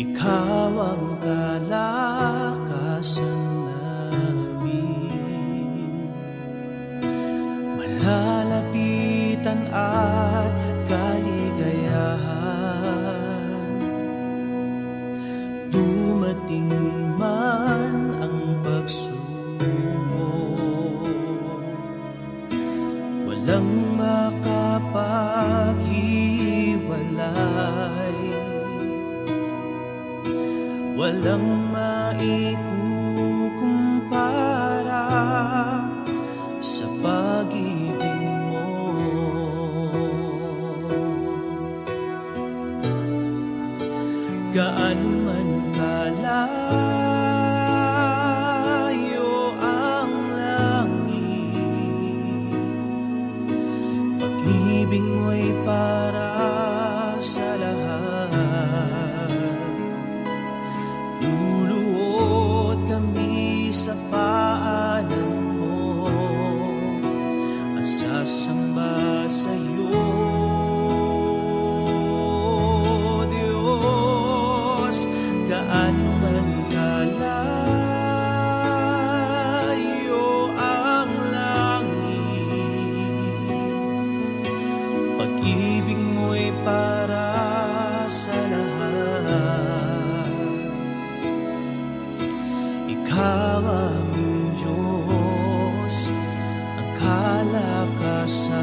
Ikaw ang kalakasan namin, malalapitan at kaligayahan. Dumating man ang pagsubok, walang makapaghiwalay, walang maikukumpara sa pag-ibig mo. Gaano man kalayo ang langit, pag-ibig mo'y para sa lahat. Luluhod kami sa paanan mo at sasamba sa'yo, Diyos. Gaano man kalayo ang langit, pag-ibig mo'y para sa lahat. Ikaw aming Diyos, ang kalakasan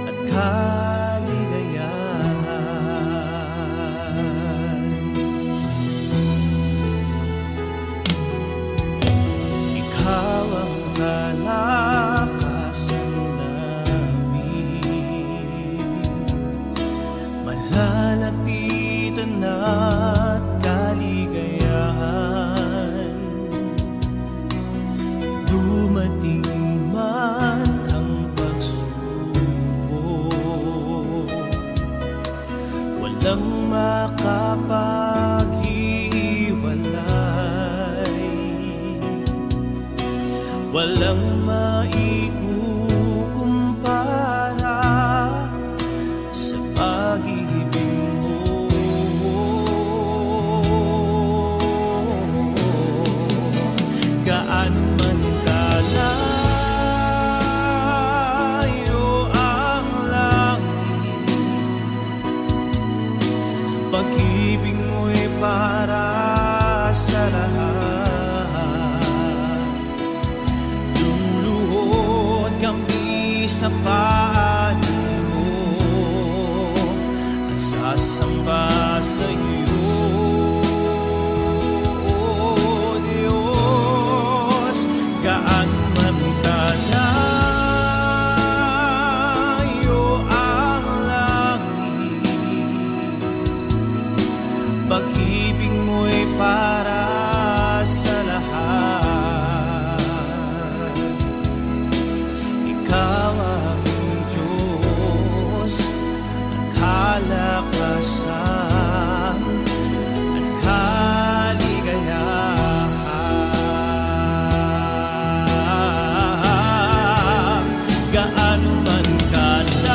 at kaligayahan. Ikaw ang kalakasan namin, malalapitan at kaligayahan. Dumating man ang pagsubok, walang makapaghiwalay, walang maikukumpara sa pag-ibig mo. Gaano man kalayo ang langit, pag-ibig mo'y para sa lahat. Luluhod kami sa paanan mo at sasamba sa'yo, Diyos. Gaano man kalayo ang langit, pag-ibig mo'y para sa lahat. Ikaw aming Diyos, ang kalakasan at kaligayahan. Gaano man kalayo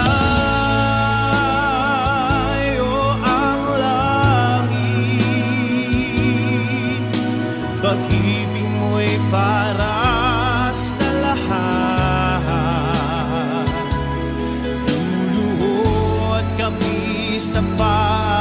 ang langit, pag-ibig mo'y para sa lahat. Luluhod kami sa paanan